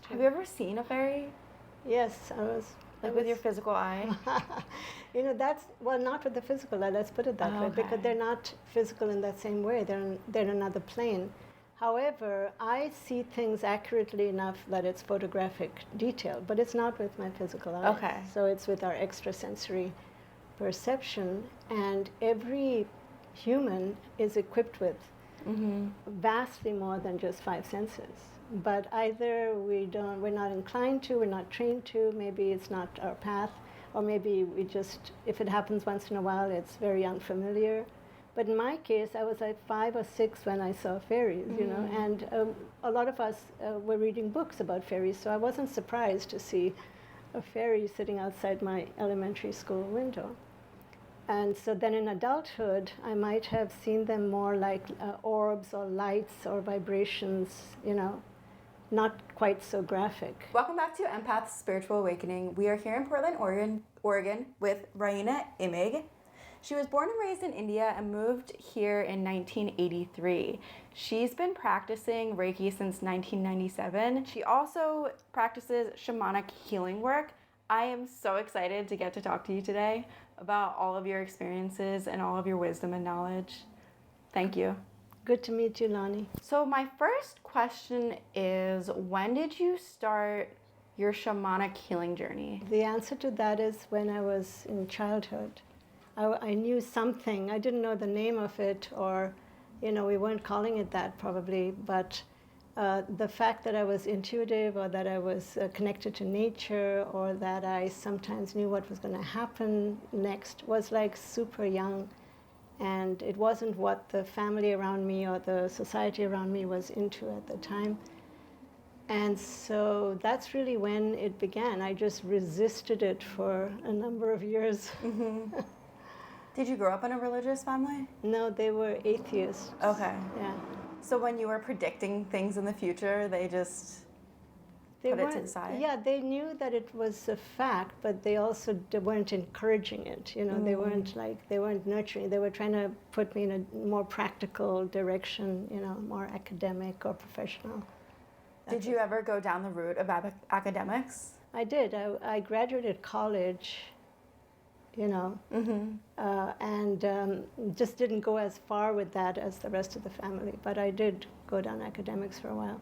Have you ever seen a fairy? Yes, I was. Like with your physical eye? That's, well, not with the physical eye, let's put it that way, because they're not physical in that same way. They're in another plane. However, I see things accurately enough that it's photographic detail, but it's not with my physical eye. Okay. So it's with our extrasensory perception, and every human is equipped with vastly more than just five senses. But either we're not inclined to, we're not trained to, maybe it's not our path, or maybe we just, if it happens once in a while, it's very unfamiliar. But in my case, I was like 5 or 6 when I saw fairies, and a lot of us were reading books about fairies, so I wasn't surprised to see a fairy sitting outside my elementary school window. And so then in adulthood, I might have seen them more like orbs or lights or vibrations, not quite so graphic. Welcome back to Empath's Spiritual Awakening. We are here in Portland, Oregon with Raina Imig. She was born and raised in India and moved here in 1983. She's been practicing Reiki since 1997. She also practices shamanic healing work. I am so excited to get to talk to you today about all of your experiences and all of your wisdom and knowledge. Thank you. Good to meet you, Lonnie. So my first question is, when did you start your shamanic healing journey? The answer to that is when I was in childhood. I knew something. I didn't know the name of it, or, we weren't calling it that probably, but the fact that I was intuitive, or that I was connected to nature, or that I sometimes knew what was going to happen next was like super young. And it wasn't what the family around me or the society around me was into at the time. And so that's really when it began. I just resisted it for a number of years. Mm-hmm. Did you grow up in a religious family? No, they were atheists. Okay. Yeah. So when you were predicting things in the future, they just put it to the side? Yeah, they knew that it was a fact, but they also weren't encouraging it. They weren't nurturing. They were trying to put me in a more practical direction, more academic or professional. Did you ever go down the route of academics? I did. I graduated college, and just didn't go as far with that as the rest of the family. But I did go down academics for a while.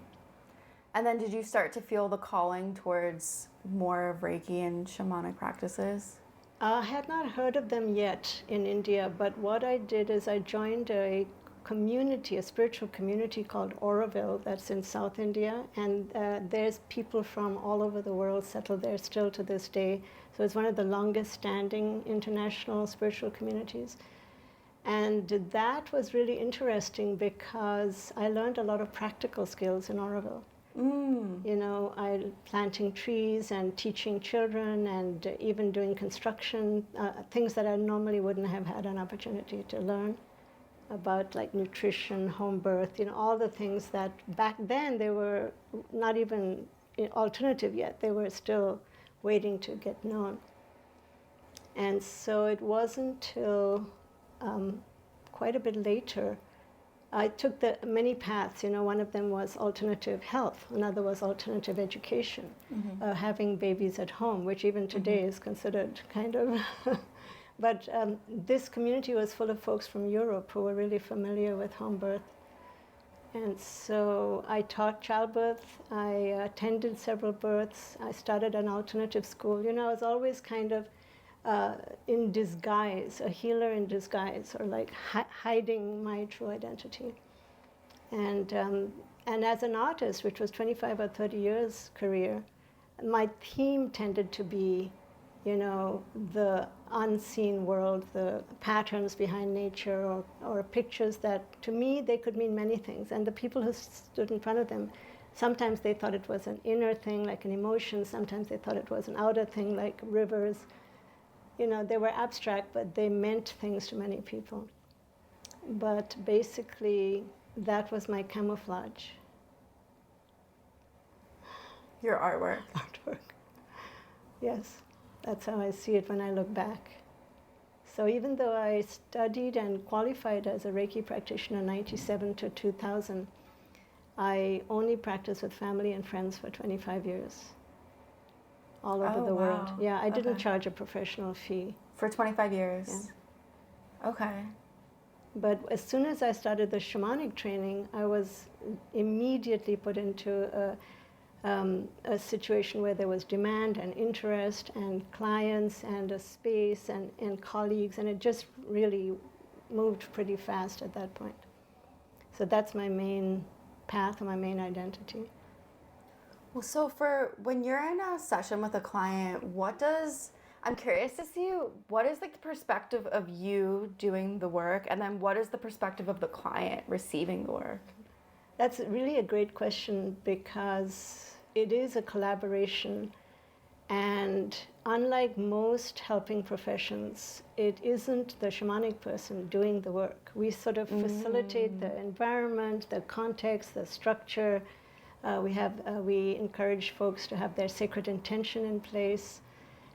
And then did you start to feel the calling towards more of Reiki and shamanic practices? I had not heard of them yet in India, but what I did is I joined a community, a spiritual community called Auroville, that's in South India, and there's people from all over the world settled there still to this day. So it's one of the longest standing international spiritual communities. And that was really interesting because I learned a lot of practical skills in Auroville. I planting trees and teaching children and even doing construction, things that I normally wouldn't have had an opportunity to learn about, like nutrition, home birth, all the things that back then they were not even alternative yet. They were still waiting to get known. And so it wasn't till quite a bit later I took the many paths. One of them was alternative health. Another was alternative education, having babies at home, which even today is considered kind of. But this community was full of folks from Europe who were really familiar with home birth. And so I taught childbirth. I attended several births. I started an alternative school. I was always kind of in disguise, a healer in disguise, or like hiding my true identity. And as an artist, which was 25 or 30 years career, my theme tended to be, the unseen world, the patterns behind nature, or pictures that, to me, they could mean many things. And the people who stood in front of them, sometimes they thought it was an inner thing, like an emotion. Sometimes they thought it was an outer thing, like rivers. They were abstract, but they meant things to many people. But basically, that was my camouflage. Your artwork. Artwork. Yes, that's how I see it when I look back. So even though I studied and qualified as a Reiki practitioner 97 to 2000, I only practiced with family and friends for 25 years, all over the world. Wow. Yeah, I didn't Okay. charge a professional fee. For 25 years. Yeah. Okay. But as soon as I started the shamanic training, I was immediately put into a situation where there was demand and interest and clients and a space and colleagues, and it just really moved pretty fast at that point. So that's my main path, my main identity. Well, so for when you're in a session with a client, I'm curious to see what is like the perspective of you doing the work, and then what is the perspective of the client receiving the work? That's really a great question because it is a collaboration. And unlike most helping professions, it isn't the shamanic person doing the work. We sort of facilitate the environment, the context, the structure. We encourage folks to have their sacred intention in place.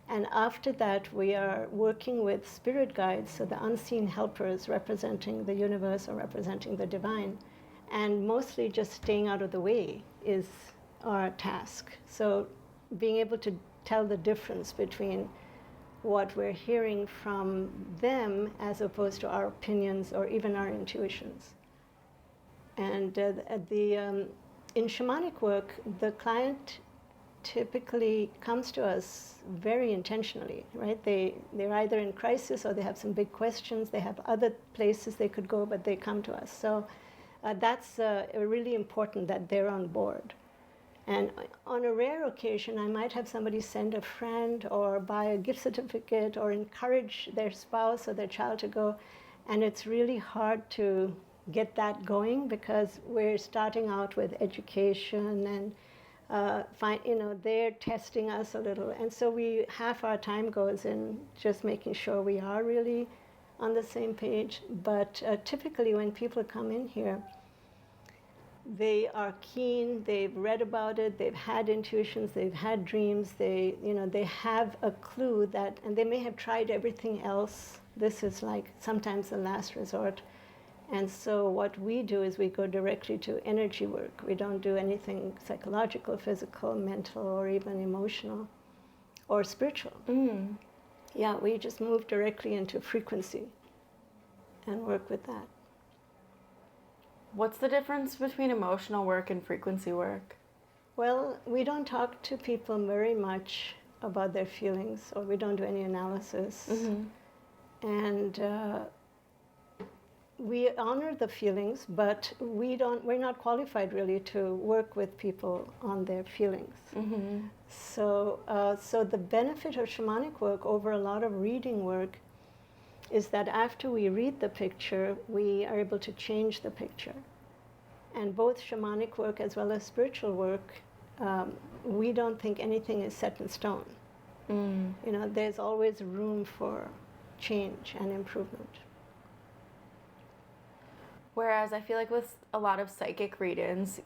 And after that, we are working with spirit guides, so the unseen helpers representing the universe or representing the divine. And mostly just staying out of the way is our task. So being able to tell the difference between what we're hearing from them as opposed to our opinions or even our intuitions. And in shamanic work, the client typically comes to us very intentionally, right? They're either in crisis or they have some big questions. They have other places they could go, but they come to us. So that's really important that they're on board. And on a rare occasion, I might have somebody send a friend or buy a gift certificate or encourage their spouse or their child to go. And it's really hard to get that going because we're starting out with education and they're testing us a little. And so half our time goes in just making sure we are really on the same page. But typically when people come in here, they are keen, they've read about it, they've had intuitions, they've had dreams, they have a clue that, and they may have tried everything else. This is like sometimes the last resort. And so what we do is we go directly to energy work. We don't do anything psychological, physical, mental, or even emotional or spiritual. Yeah, we just move directly into frequency and work with that. What's the difference between emotional work and frequency work? Well, we don't talk to people very much about their feelings, or we don't do any analysis. And we honor the feelings, but we're not qualified really to work with people on their feelings. So the benefit of shamanic work over a lot of reading work is that after we read the picture, we are able to change the picture. And both shamanic work as well as spiritual work, we don't think anything is set in stone. There's always room for change and improvement. Whereas I feel like with a lot of psychic readings,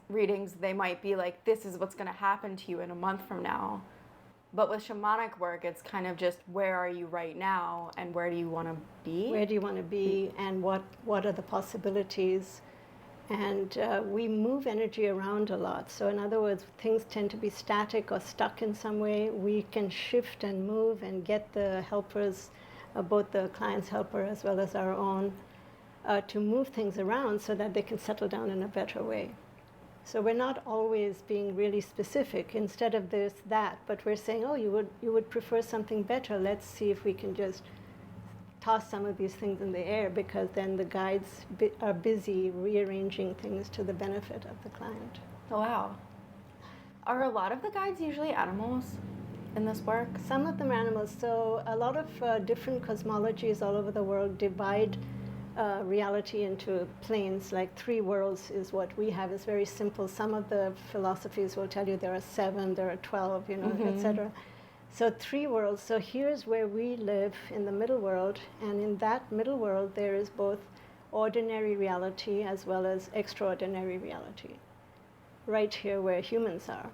they might be like, this is what's going to happen to you in a month from now. But with shamanic work, it's kind of just where are you right now and where do you want to be? Where do you want to be and what are the possibilities? And we move energy around a lot. So in other words, things tend to be static or stuck in some way. We can shift and move and get the helpers, both the client's helper as well as our own, to move things around so that they can settle down in a better way. So we're not always being really specific instead of this, that, but we're saying, oh, you would prefer something better. Let's see if we can just toss some of these things in the air, because then the guides are busy rearranging things to the benefit of the client. Oh, wow. Are a lot of the guides usually animals in this work? Some of them are animals. So a lot of different cosmologies all over the world divide reality into planes, like 3 worlds is what we have. It's very simple. Some of the philosophies will tell you there are 7, there are 12, etc. So 3 worlds. So here's where we live in the middle world, and in that middle world there is both ordinary reality as well as extraordinary reality, right here where humans are.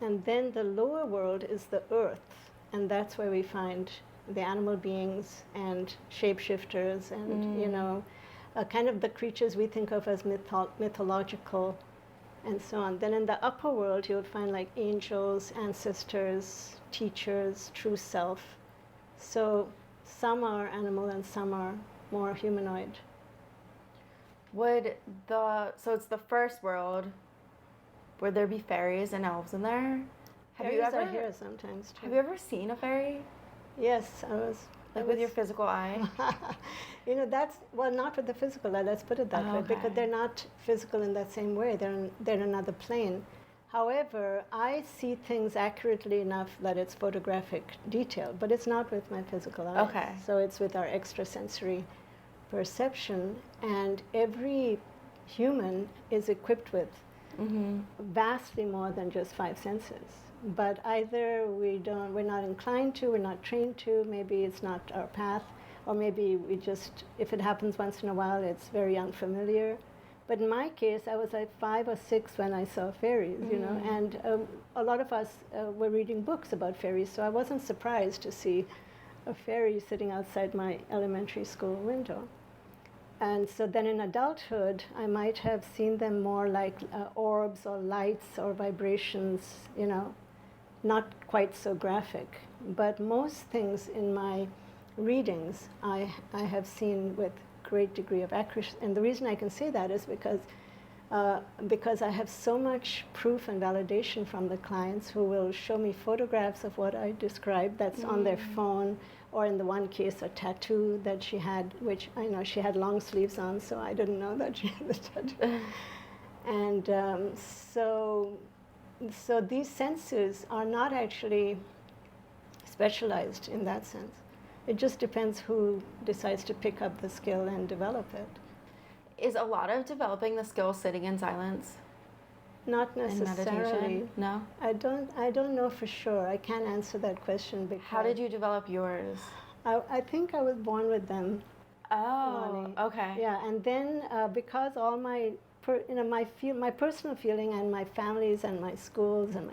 And then the lower world is the earth, and that's where we find the animal beings and shapeshifters and kind of the creatures we think of as mythological and so on. Then in the upper world, you'll find like angels, ancestors, teachers, true self. So some are animal and some are more humanoid. So it's the first world. Would there be fairies and elves in there? Fairies are here sometimes too. Have you ever seen a fairy? Yes, I was. With your physical eye? You know, that's, well, not with the physical eye, let's put it that way, because they're not physical in that same way. They're in another plane. However, I see things accurately enough that it's photographic detail, but it's not with my physical eye. Okay. So it's with our extrasensory perception, and every human is equipped with vastly more than just 5 senses. But either we're not inclined to, we're not trained to, maybe it's not our path, or maybe we just, if it happens once in a while, it's very unfamiliar. But in my case, I was like 5 or 6 when I saw fairies, you know, and a lot of us were reading books about fairies, so I wasn't surprised to see a fairy sitting outside my elementary school window. And so then in adulthood, I might have seen them more like orbs or lights or vibrations, you know, not quite so graphic. But most things in my readings, I have seen with great degree of accuracy. And the reason I can say that is because I have so much proof and validation from the clients who will show me photographs of what I described that's on their phone, or in the one case, a tattoo that she had, which I know she had long sleeves on, so I didn't know that she had the tattoo. And so these senses are not actually specialized in that sense. It just depends who decides to pick up the skill and develop it. Is a lot of developing the skill sitting in silence? Not necessarily. No? I don't know for sure. I can't answer that question because How did you develop yours? I think I was born with them. Oh, Lonnie. okay. Yeah, and then because all my my personal feeling and my families and my schools and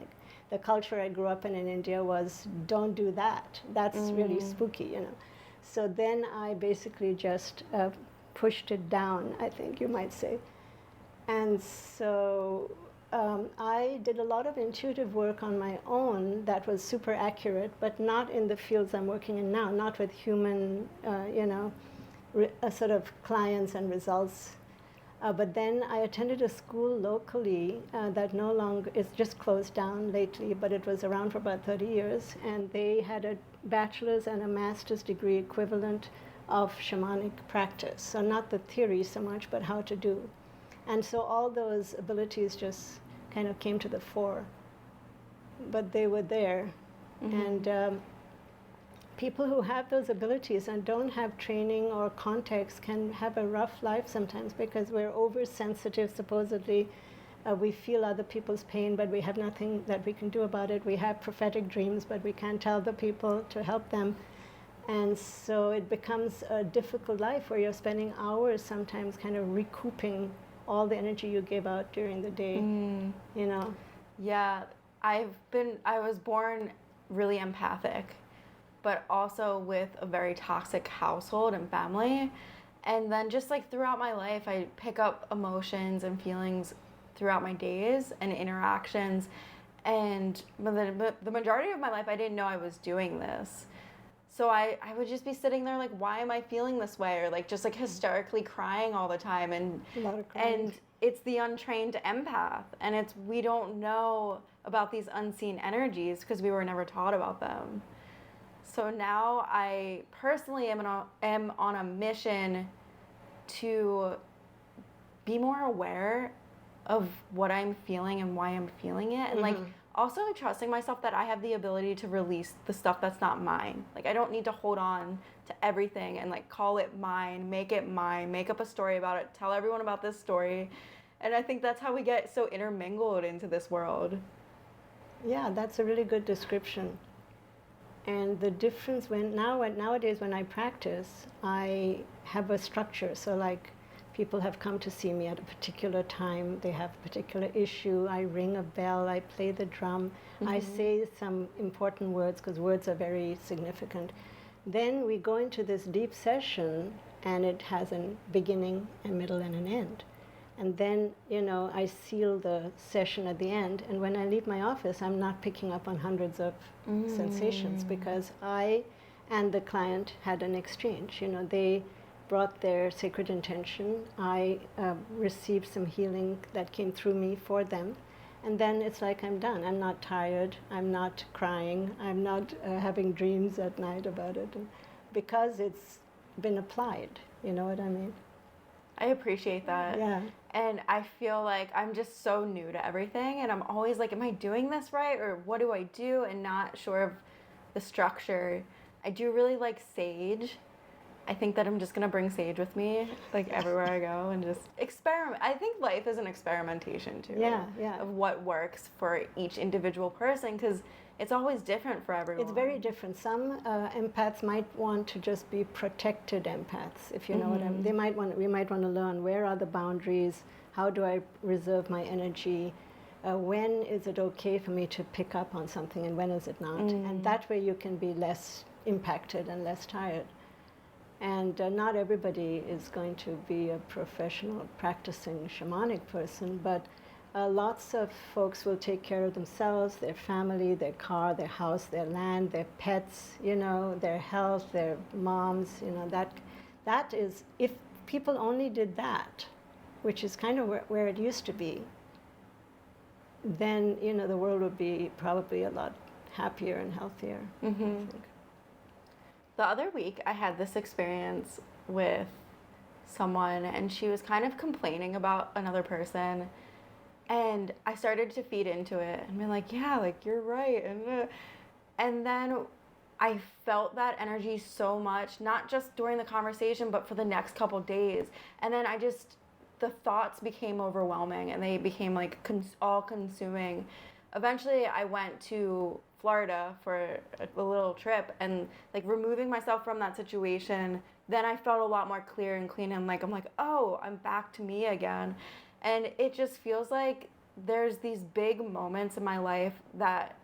the culture I grew up in India was, don't do that. That's really spooky, you know. So then I basically just pushed it down, I think you might say. And so I did a lot of intuitive work on my own that was super accurate, but not in the fields I'm working in now, not with human, you know, sort of clients and results. But then I attended a school locally that no longer, it's just closed down lately, but it was around for about 30 years. And they had a bachelor's and a master's degree equivalent of shamanic practice. So not the theory so much, but how to do. And so all those abilities just kind of came to the fore. But they were there. And people who have those abilities and don't have training or context can have a rough life sometimes because we're oversensitive, supposedly. We feel other people's pain, but we have nothing that we can do about it. We have prophetic dreams, but we can't tell the people to help them. And so it becomes a difficult life where you're spending hours sometimes kind of recouping all the energy you gave out during the day, you know? Yeah, I was born really empathic, but also with a very toxic household and family. And then just like throughout my life, I pick up emotions and feelings throughout my days and interactions. And the majority of my life, I didn't know I was doing this. So I would just be sitting there like, why am I feeling this way? Or like just like hysterically crying all the time. And it's the untrained empath. And we don't know about these unseen energies because we were never taught about them. So now I personally am on a mission to be more aware of what I'm feeling and why I'm feeling it. And like also trusting myself that I have the ability to release the stuff that's not mine. Like I don't need to hold on to everything and like call it mine, make up a story about it, tell everyone about this story. And I think that's how we get so intermingled into this world. Yeah, that's a really good description. And the difference nowadays when I practice, I have a structure. So like people have come to see me at a particular time, they have a particular issue, I ring a bell, I play the drum, I say some important words because words are very significant. Then we go into this deep session and it has a beginning, a middle, and an end. And then, I seal the session at the end. And when I leave my office, I'm not picking up on hundreds of sensations, because I and the client had an exchange. They brought their sacred intention. I received some healing that came through me for them. And then it's like I'm done. I'm not tired. I'm not crying. I'm not having dreams at night about it, because it's been applied. You know what I mean? I appreciate that. Yeah. And I feel like I'm just so new to everything, and I'm always like, am I doing this right, or what do I do, and not sure of the structure. I do really like sage. I think that I'm just gonna bring sage with me, like everywhere I go, and just experiment. I think life is an experimentation too. Yeah. Of what works for each individual person, because it's always different for everyone. It's very different. Some empaths might want to just be protected empaths, if you know what I mean. We might want to learn, where are the boundaries, how do I reserve my energy, when is it okay for me to pick up on something, and when is it not. And that way you can be less impacted and less tired. And not everybody is going to be a professional practicing shamanic person, but lots of folks will take care of themselves, their family, their car, their house, their land, their pets, their health, their moms. That is, if people only did that, which is kind of where it used to be, then the world would be probably a lot happier and healthier. I think. The other week, I had this experience with someone, and she was kind of complaining about another person. And I started to feed into it and be like, yeah, like, you're right. And then I felt that energy so much, not just during the conversation, but for the next couple days. And then the thoughts became overwhelming, and they became like all consuming. Eventually, I went to Florida for a little trip, and like removing myself from that situation, then I felt a lot more clear and clean, and I'm like, oh, I'm back to me again. And it just feels like there's these big moments in my life that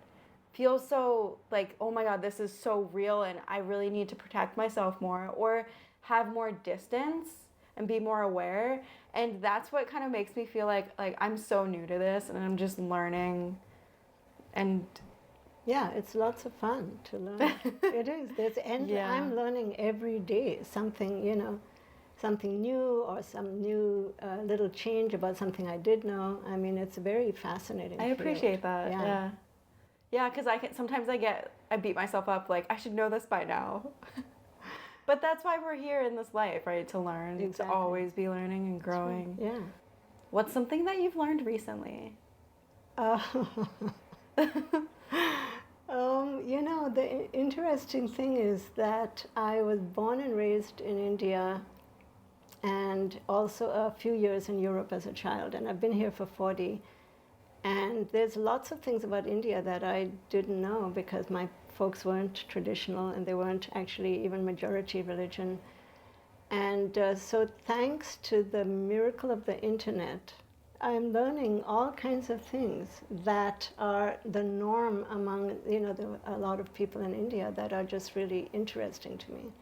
feel so like, oh my God, this is so real, and I really need to protect myself more, or have more distance and be more aware. And that's what kind of makes me feel like I'm so new to this, and I'm just learning. And yeah, it's lots of fun to learn. It is. I'm learning every day something, something new, or some new little change about something I did know. I mean, it's a very fascinating I appreciate that. Yeah. Yeah, because sometimes I beat myself up like, I should know this by now. But that's why we're here in this life, right? To learn, exactly. To always be learning and growing. Right. Yeah. What's something that you've learned recently? The interesting thing is that I was born and raised in India, and also a few years in Europe as a child, and I've been here for 40. And there's lots of things about India that I didn't know, because my folks weren't traditional, and they weren't actually even majority religion. And so thanks to the miracle of the internet, I'm learning all kinds of things that are the norm among, a lot of people in India, that are just really interesting to me.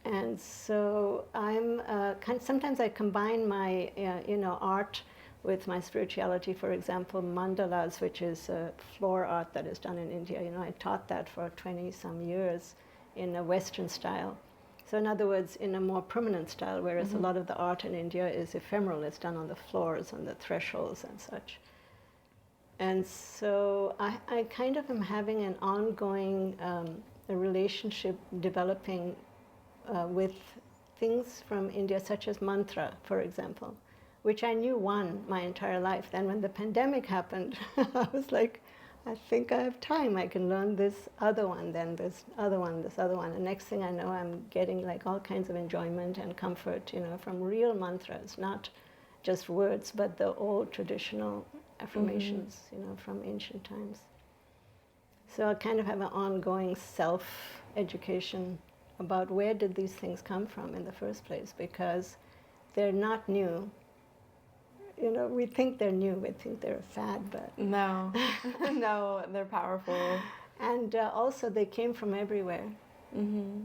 And so sometimes I combine my, art with my spirituality. For example, mandalas, which is floor art that is done in India. I taught that for 20-some years in a Western style. So in other words, in a more permanent style, whereas a lot of the art in India is ephemeral. It's done on the floors, on the thresholds and such. And so I kind of am having an ongoing a relationship developing with things from India, such as mantra, for example, which I knew one my entire life. Then when the pandemic happened, I was like, I think I have time. I can learn this other one, then this other one, this other one. And next thing I know, I'm getting like all kinds of enjoyment and comfort, from real mantras, not just words, but the old traditional affirmations, from ancient times. So I kind of have an ongoing self-education about where did these things come from in the first place, because they're not new. We think they're new, we think they're a fad, but... No, no, they're powerful. And also they came from everywhere.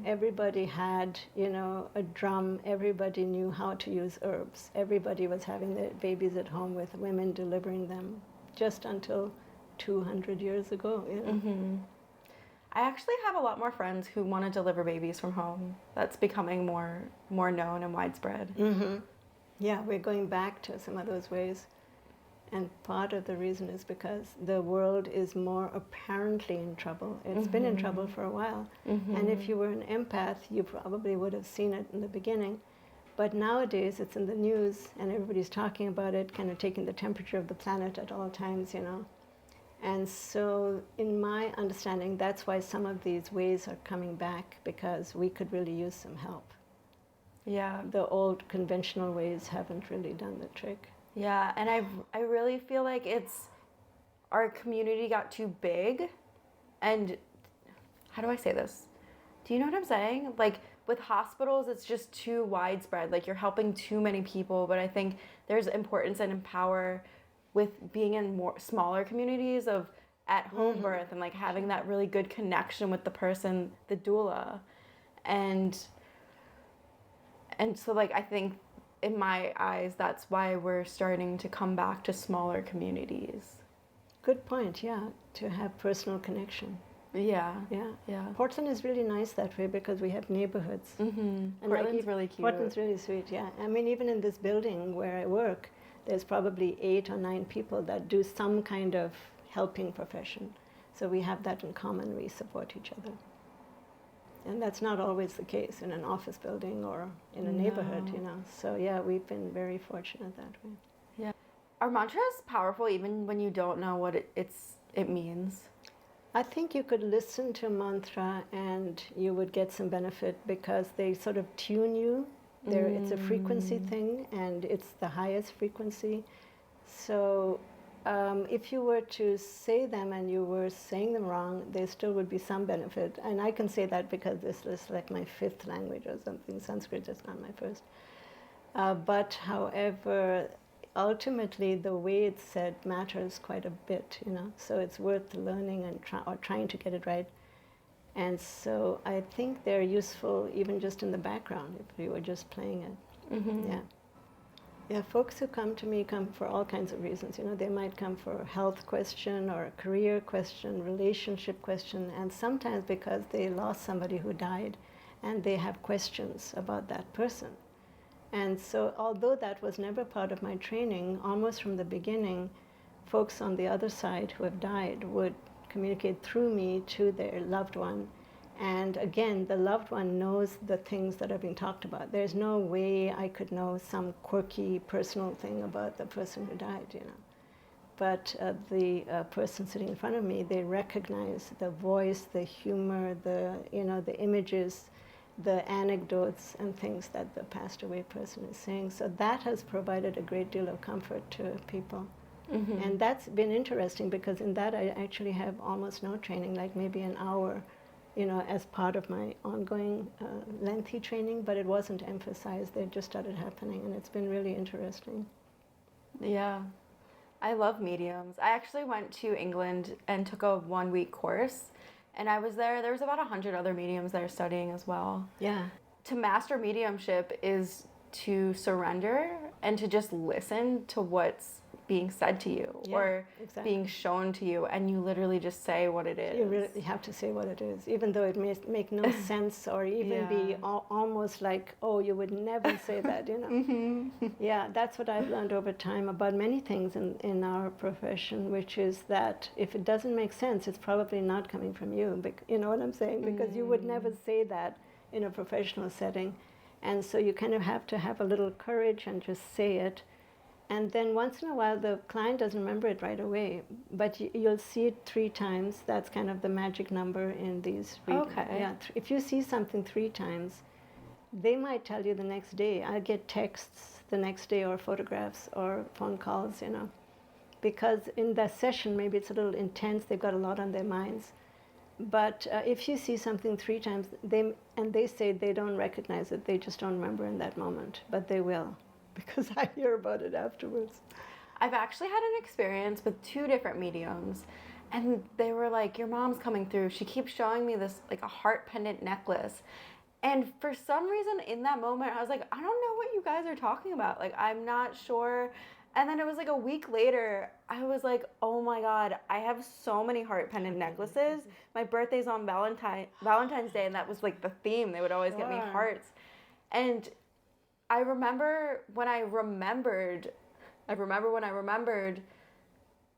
Everybody had, a drum. Everybody knew how to use herbs. Everybody was having their babies at home with women delivering them just until 200 years ago. I actually have a lot more friends who want to deliver babies from home. That's becoming more known and widespread. Yeah, we're going back to some of those ways. And part of the reason is because the world is more apparently in trouble. It's been in trouble for a while. And if you were an empath, you probably would have seen it in the beginning. But nowadays, it's in the news, and everybody's talking about it, kind of taking the temperature of the planet at all times, And so, in my understanding, that's why some of these ways are coming back, because we could really use some help. Yeah. The old conventional ways haven't really done the trick. Yeah, and I really feel like our community got too big, and how do I say this? Do you know what I'm saying? Like with hospitals, it's just too widespread. Like you're helping too many people, but I think there's importance and power with being in more smaller communities of at-home birth and like having that really good connection with the person, the doula, and so like I think in my eyes that's why we're starting to come back to smaller communities. Good point. Yeah, to have personal connection. Yeah. Portland is really nice that way because we have neighborhoods. And Portland's really cute. Portland's really sweet. Yeah, I mean even in this building where I work, there's probably 8 or 9 people that do some kind of helping profession. So we have that in common. We support each other. And that's not always the case in an office building or in a neighborhood, So yeah, we've been very fortunate that way. Yeah. Are mantras powerful even when you don't know what it means? I think you could listen to a mantra and you would get some benefit because they sort of tune you. It's a frequency thing, and it's the highest frequency. So if you were to say them and you were saying them wrong, there still would be some benefit. And I can say that because this is like my 5th language or something. Sanskrit is not my first. But however, ultimately the way it's said matters quite a bit, So it's worth learning and trying to get it right. And so I think they're useful even just in the background if you were just playing it. Yeah, folks who come to me come for all kinds of reasons. They might come for a health question or a career question, relationship question, and sometimes because they lost somebody who died and they have questions about that person. And so although that was never part of my training, almost from the beginning, folks on the other side who have died would communicate through me to their loved one. And again, the loved one knows the things that are being talked about. There's no way I could know some quirky personal thing about the person who died, But the person sitting in front of me, they recognize the voice, the humor, the images, the anecdotes and things that the passed away person is saying. So that has provided a great deal of comfort to people. And that's been interesting because in that I actually have almost no training, like maybe an hour, as part of my ongoing lengthy training, but it wasn't emphasized. They just started happening, and it's been really interesting. Yeah. I love mediums. I actually went to England and took a 1-week course, and I was there. There was about 100 other mediums there studying as well. Yeah. To master mediumship is to surrender and to just listen to what's being said to you or being shown to you, and you literally just say what it is. You really have to say what it is, even though it may make no sense or even be almost like, oh, you would never say that, Yeah, that's what I've learned over time about many things in our profession, which is that if it doesn't make sense, it's probably not coming from you. You know what I'm saying? Because you would never say that in a professional setting. And so you kind of have to have a little courage and just say it. And then once in a while, the client doesn't remember it right away, but you'll see it 3 times. That's kind of the magic number in these readings. Okay. Yeah, if you see something 3 times, they might tell you the next day. I get texts the next day or photographs or phone calls, because in that session, maybe it's a little intense. They've got a lot on their minds. But if you see something 3 times, they say they don't recognize it. They just don't remember in that moment, but they will. Because I hear about it afterwards. I've actually had an experience with 2 different mediums, And they were like, your mom's coming through. She keeps showing me this, like, a heart pendant necklace. And for some reason in that moment, I was like, I don't know what you guys are talking about. Like, I'm not sure. And then it was like a week later, I was like, oh my God, I have so many heart pendant necklaces. My birthday's on Valentine's Day, and that was like the theme. They would always get me hearts. And I remember when I remembered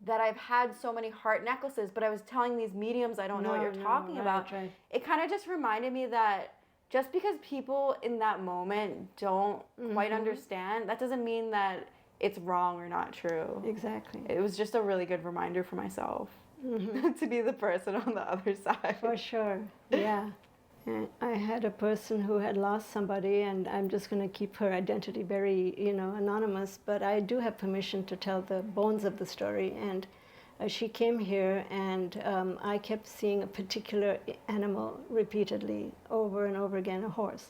that I've had so many heart necklaces, but I was telling these mediums I don't know what you're talking about. Right. It kind of just reminded me that just because people in that moment don't quite understand, that doesn't mean that it's wrong or not true. Exactly. It was just a really good reminder for myself to be the person on the other side. For sure, yeah. I had a person who had lost somebody, and I'm just going to keep her identity very, anonymous, but I do have permission to tell the bones of the story. And she came here, and I kept seeing a particular animal repeatedly over and over again, a horse.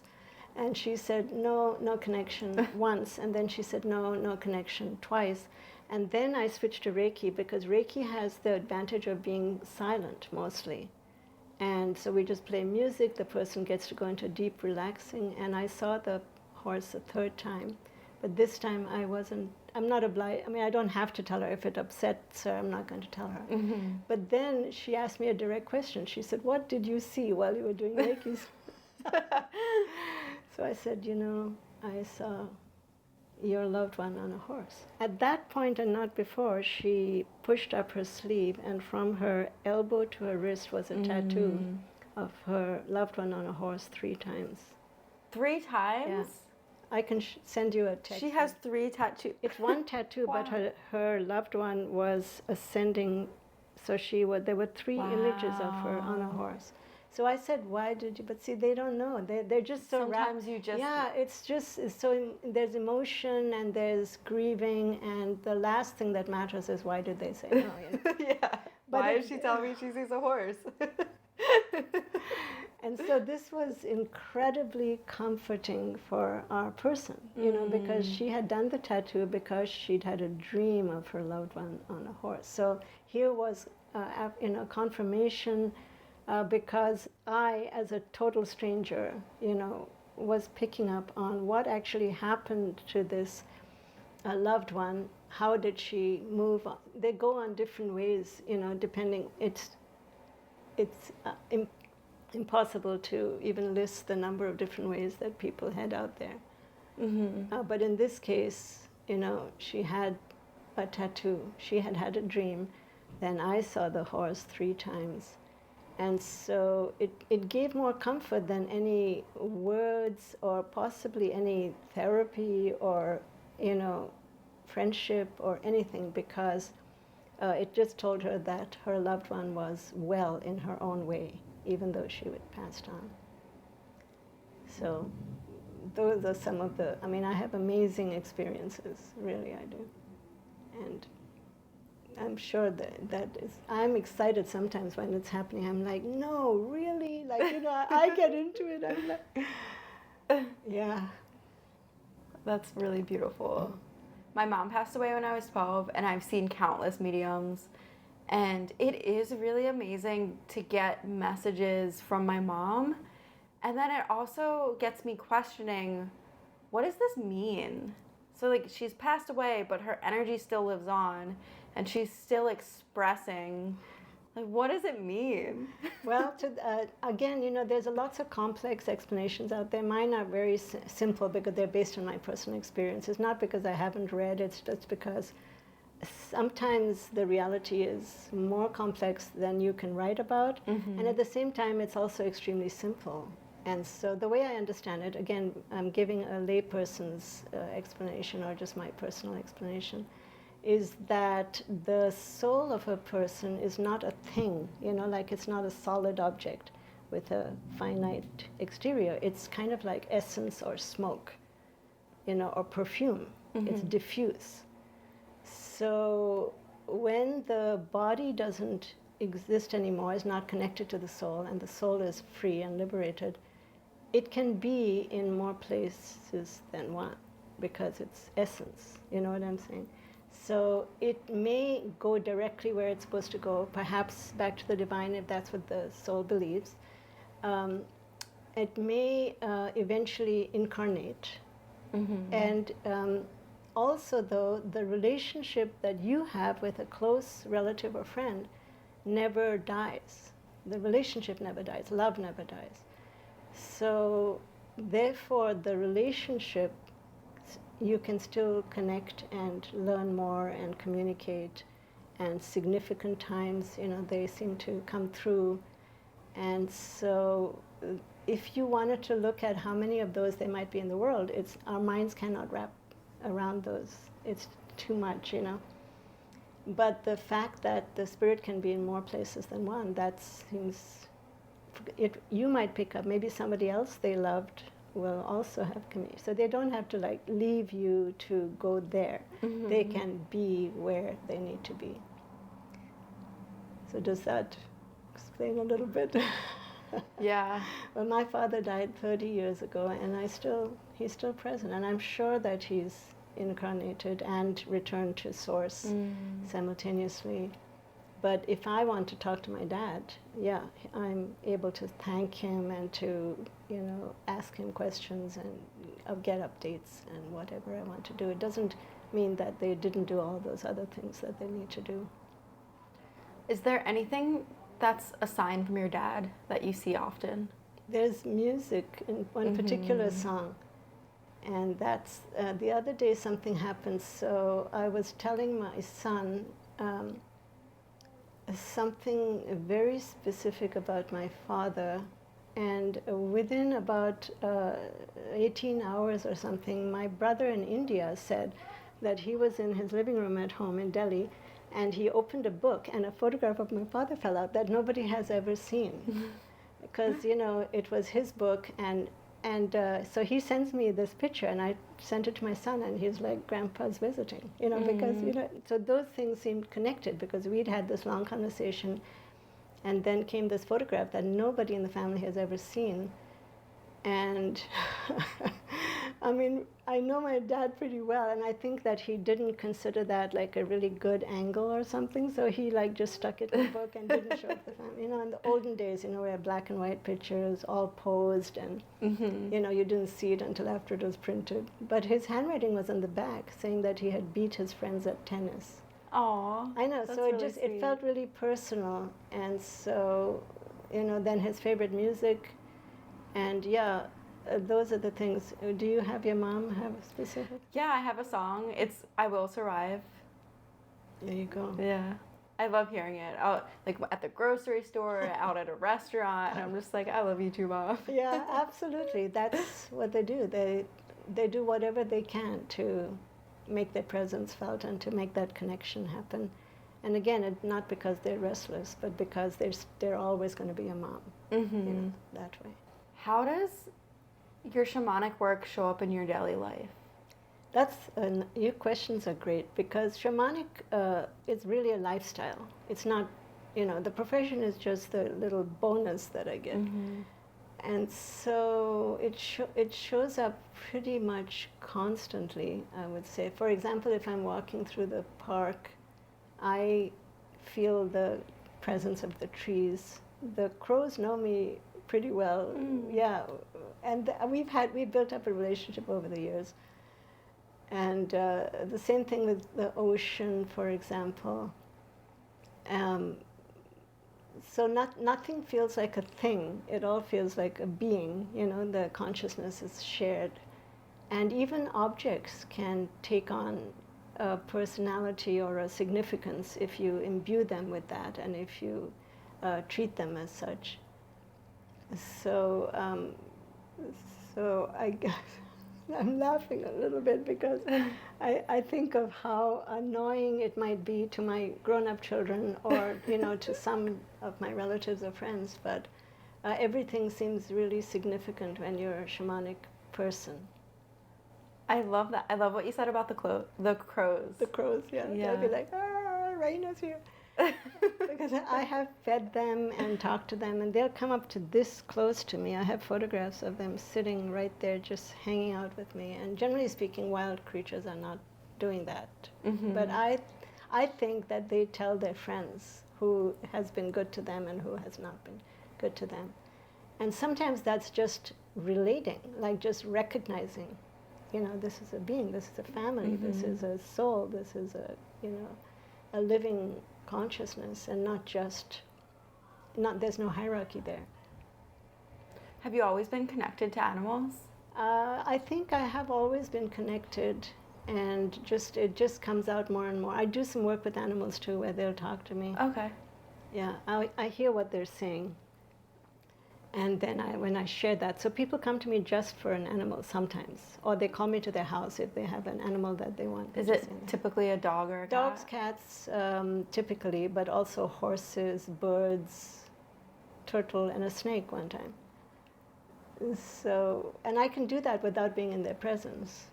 And she said, no connection once. And then she said, no connection twice. And then I switched to Reiki, because Reiki has the advantage of being silent mostly. And so we just play music, the person gets to go into deep relaxing, and I saw the horse a third time. But this time I'm not obliged, I don't have to tell her. If it upsets her, I'm not going to tell her. Mm-hmm. But then she asked me a direct question. She said, what did you see while you were doing Reiki? So I said, I saw your loved one on a horse. At that point, and not before, she pushed up her sleeve, and from her elbow to her wrist was a tattoo of her loved one on a horse 3 times. 3 times? Yeah. I can send you a text. She has 3 tattoos. It's one tattoo, wow. But her loved one was ascending, so there were 3 wow. images of her on a horse. So I said, why did you? But see, they don't know. They're just so sometimes you just. Yeah, it's so there's emotion and there's grieving, and the last thing that matters is why did they say no? Yeah. But why did she tell me she sees a horse? And so this was incredibly comforting for our person, because she had done the tattoo because she'd had a dream of her loved one on a horse. So here was, confirmation. Because I, as a total stranger, was picking up on what actually happened to this loved one. How did she move on? They go on different ways, depending. It's impossible to even list the number of different ways that people head out there. Mm-hmm. But in this case, she had a tattoo. She had had a dream. Then I saw the horse 3 times. And so it gave more comfort than any words or possibly any therapy or, friendship or anything, because it just told her that her loved one was well in her own way, even though she had passed on. So those are some of I have amazing experiences, really I do. And I'm sure that is, I'm excited sometimes when it's happening. I'm like, no, really? Like, I get into it. I'm like, yeah. That's really beautiful. My mom passed away when I was 12, and I've seen countless mediums. And it is really amazing to get messages from my mom. And then it also gets me questioning, what does this mean? So, like, she's passed away, but her energy still lives on. And she's still expressing. Like, what does it mean? Well, again, there's lots of complex explanations out there. Mine are very simple because they're based on my personal experience. It's not because I haven't read, it's just because sometimes the reality is more complex than you can write about. Mm-hmm. And at the same time, it's also extremely simple. And so the way I understand it, again, I'm giving a layperson's explanation or just my personal explanation, is that the soul of a person is not a thing, like it's not a solid object with a finite exterior. It's kind of like essence or smoke, or perfume. Mm-hmm. It's diffuse. So when the body doesn't exist anymore, is not connected to the soul, and the soul is free and liberated, it can be in more places than one because it's essence. You know what I'm saying? So it may go directly where it's supposed to go, perhaps back to the divine if that's what the soul believes. Um, it may eventually incarnate. And also, though, the relationship that you have with a close relative or friend never dies. The relationship never dies, love never dies. So, therefore, the relationship, you can still connect and learn more and communicate. And significant times, they seem to come through. And so, if you wanted to look at how many of those there might be in the world, our minds cannot wrap around those. It's too much, But the fact that the spirit can be in more places than one, that seems, you might pick up, maybe somebody else they loved will also have community. So they don't have to leave you to go there. They can be where they need to be. So does that explain a little bit? Yeah. Well, my father died 30 years ago, and he's still present, and I'm sure that he's incarnated and returned to source simultaneously. But if I want to talk to my dad, yeah, I'm able to thank him and to, ask him questions and get updates and whatever I want to do. It doesn't mean that they didn't do all those other things that they need to do. Is there anything that's a sign from your dad that you see often? There's music in one particular song. And that's, the other day something happened. So I was telling my son something very specific about my father. And within about 18 hours or something, my brother in India said that he was in his living room at home in Delhi, and he opened a book, and a photograph of my father fell out that nobody has ever seen. Because, it was his book, and so he sends me this picture, and I sent it to my son, and he's like, Grandpa's visiting, because, so those things seemed connected, because we'd had this long conversation, and then came this photograph that nobody in the family has ever seen. And I mean, I know my dad pretty well, and I think that he didn't consider that like a really good angle or something, so he just stuck it in the book and didn't show it to the family. In the olden days, we had black and white pictures, all posed, and you didn't see it until after it was printed. But his handwriting was on the back, saying that he had beat his friends at tennis. Aww. I know, so really it felt really personal, and so, then his favorite music, and yeah, those are the things. Do you have your mom have a specific? Yeah, I have a song. It's I Will Survive. There you go. Yeah. I love hearing it. Out, at the grocery store, out at a restaurant, and I'm just like, I love you too, Mom. Yeah, absolutely. That's what they do. They do whatever they can to make their presence felt and to make that connection happen. And again, not because they're restless, but because they're always going to be a mom. That way. How does your shamanic work show up in your daily life? Your questions are great, because shamanic is really a lifestyle. It's not, the profession is just the little bonus that I get. And so it shows up pretty much constantly, I would say. For example, if I'm walking through the park, I feel the presence of the trees. The crows know me pretty well, yeah. And we've built up a relationship over the years. And the same thing with the ocean, for example. So nothing feels like a thing. It all feels like a being. The consciousness is shared. And even objects can take on a personality or a significance if you imbue them with that, and if you treat them as such. So I'm laughing a little bit, because I think of how annoying it might be to my grown-up children, or to some of my relatives or friends, but everything seems really significant when you're a shamanic person. I love that. I love what you said about the crows. The crows, yeah. They'll be like, Raina's here. Because I have fed them and talked to them, and they'll come up to this close to me. I have photographs of them sitting right there, just hanging out with me. And generally speaking, wild creatures are not doing that. But I think that they tell their friends who has been good to them and who has not been good to them. And sometimes that's just relating, like just recognizing, this is a being, this is a family, this is a soul, this is a living consciousness, and there's no hierarchy there. Have you always been connected to animals? I think I have always been connected, and it just comes out more and more. I do some work with animals too, where they'll talk to me. Okay. Yeah, I hear what they're saying. And then when I share that, so people come to me just for an animal sometimes, or they call me to their house if they have an animal that they want. Is it typically a dog or a cat? Dogs, cats, typically, but also horses, birds, turtle, and a snake one time. So, and I can do that without being in their presence.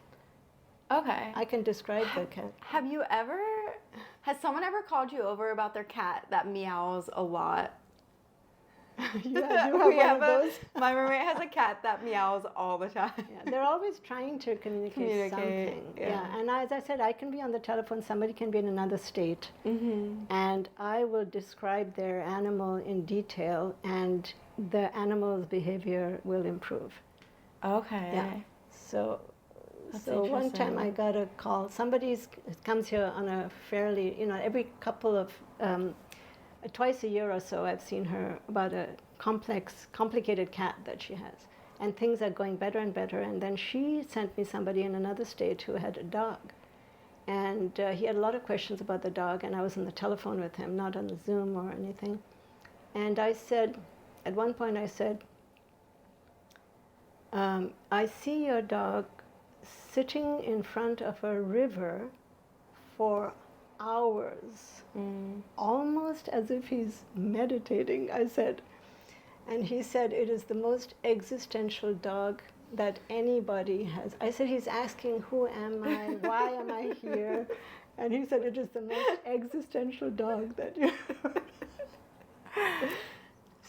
Okay. I can describe the cat. Has someone ever called you over about their cat that meows a lot? Yeah, you have one of those? My roommate has a cat that meows all the time. Yeah, they're always trying to communicate something. Yeah. And as I said, I can be on the telephone, somebody can be in another state, and I will describe their animal in detail, and the animal's behavior will improve. Okay. Yeah. So one time I got a call. Somebody comes here on a fairly, every couple of, twice a year or so, I've seen her about a complicated cat that she has. And things are going better and better. And then she sent me somebody in another state who had a dog. And he had a lot of questions about the dog, and I was on the telephone with him, not on the Zoom or anything. And I said, at one point I said, I see your dog sitting in front of a river for hours, almost as if he's meditating, I said. And he said, it is the most existential dog that anybody has. I said, he's asking, who am I? Why am I here? And he said, it is the most existential dog that you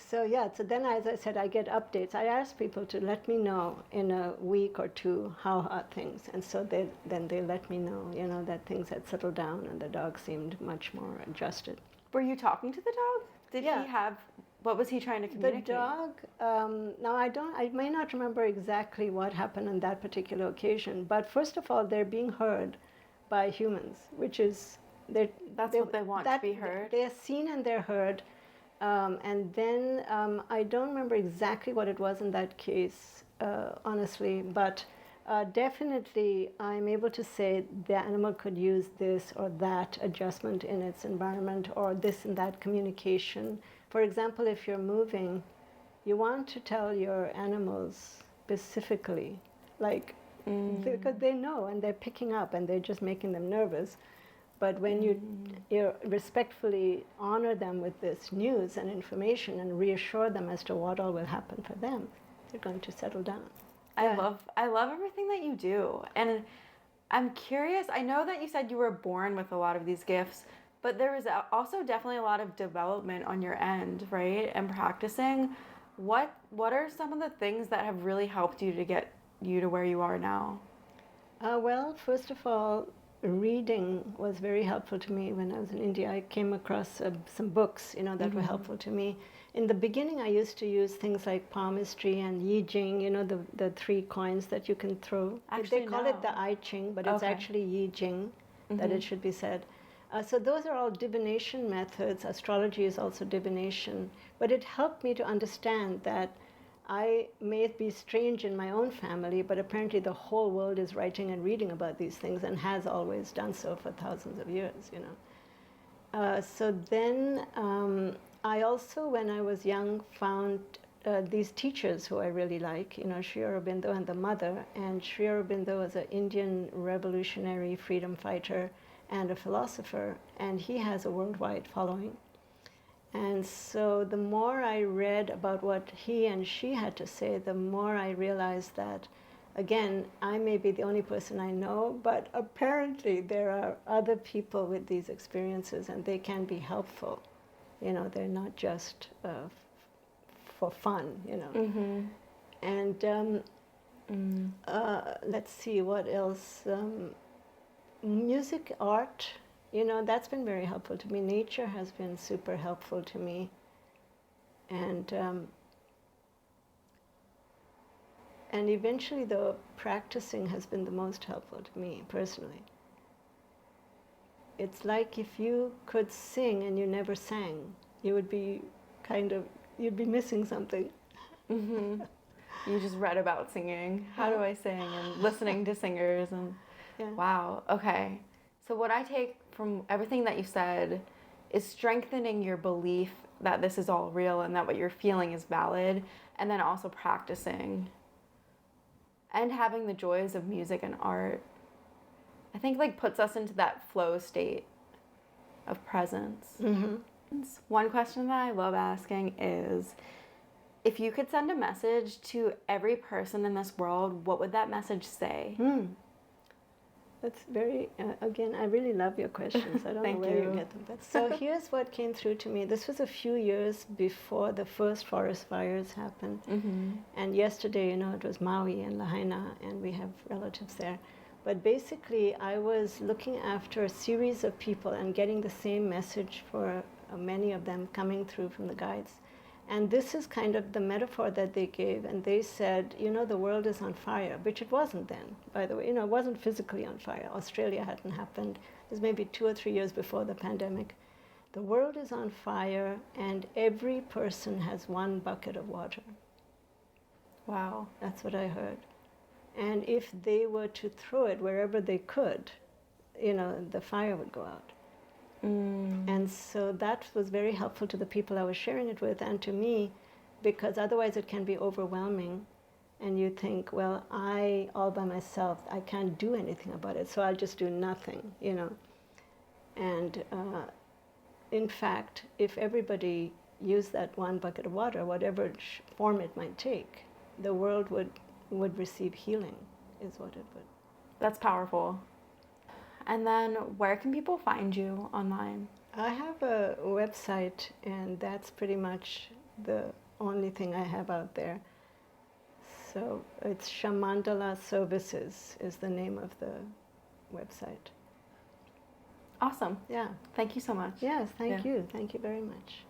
So yeah, so then as I said, I get updates. I ask people to let me know in a week or two how are things. And so then they let me know, that things had settled down and the dog seemed much more adjusted. Were you talking to the dog? What was he trying to communicate? The dog, now I may not remember exactly what happened on that particular occasion, but first of all, they're being heard by humans, which is... That's what they want, to be heard? They're seen and they're heard. And then I don't remember exactly what it was in that case, honestly, but definitely I'm able to say the animal could use this or that adjustment in its environment, or this and that communication. For example, if you're moving, you want to tell your animals specifically, because they know and they're picking up and they're just making them nervous. But when you respectfully honor them with this news and information and reassure them as to what all will happen for them, they're going to settle down. I love everything that you do. And I'm curious, I know that you said you were born with a lot of these gifts, but there was also definitely a lot of development on your end, right? And practicing. What are some of the things that have really helped you to get you to where you are now? Well, first of all, reading was very helpful to me when I was in India. I came across some books, that were helpful to me. In the beginning, I used to use things like palmistry and Yi Jing, the 3 coins that you can throw. They call it the I Ching, but it's actually Yi Jing, that it should be said. So those are all divination methods. Astrology is also divination. But it helped me to understand that I may be strange in my own family, but apparently the whole world is writing and reading about these things and has always done so for thousands of years, So then I also, when I was young, found these teachers who I really like, Sri Aurobindo and the mother. And Sri Aurobindo was an Indian revolutionary freedom fighter and a philosopher, and he has a worldwide following. And so the more I read about what he and she had to say, the more I realized that, again, I may be the only person I know, but apparently there are other people with these experiences and they can be helpful. They're not just for fun, And let's see, what else? Music, art, that's been very helpful to me. Nature has been super helpful to me. And eventually the practicing has been the most helpful to me personally. It's like if you could sing and you never sang, you would be you'd be missing something. Mm-hmm. You just read about singing. How do I sing? And listening to singers. And Yeah. wow. Okay. So what I take from everything that you said is strengthening your belief that this is all real and that what you're feeling is valid, and then also practicing and having the joys of music and art. I think like puts us into that flow state of presence. Mm-hmm. One question that I love asking is, if you could send a message to every person in this world, what would that message say? That's very, again, I really love your questions. I don't know where you get them. But so here's what came through to me. This was a few years before the first forest fires happened. Mm-hmm. And yesterday, it was Maui and Lahaina, and we have relatives there. But basically, I was looking after a series of people and getting the same message for many of them coming through from the guides. And this is kind of the metaphor that they gave. And they said, the world is on fire, which it wasn't then, by the way. It wasn't physically on fire. Australia hadn't happened. It was maybe 2 or 3 years before the pandemic. The world is on fire, and every person has 1 bucket of water. Wow. That's what I heard. And if they were to throw it wherever they could, the fire would go out. And so that was very helpful to the people I was sharing it with and to me, because otherwise it can be overwhelming. And you think, well, I, all by myself, I can't do anything about it, so I'll just do nothing, And in fact, if everybody used that 1 bucket of water, whatever form it might take, the world would receive healing, is what it would. That's powerful. And then where can people find you online? I have a website, and that's pretty much the only thing I have out there. So it's Shamandala Services is the name of the website. Awesome. Yeah. Thank you so much. Yes, thank you. Thank you very much.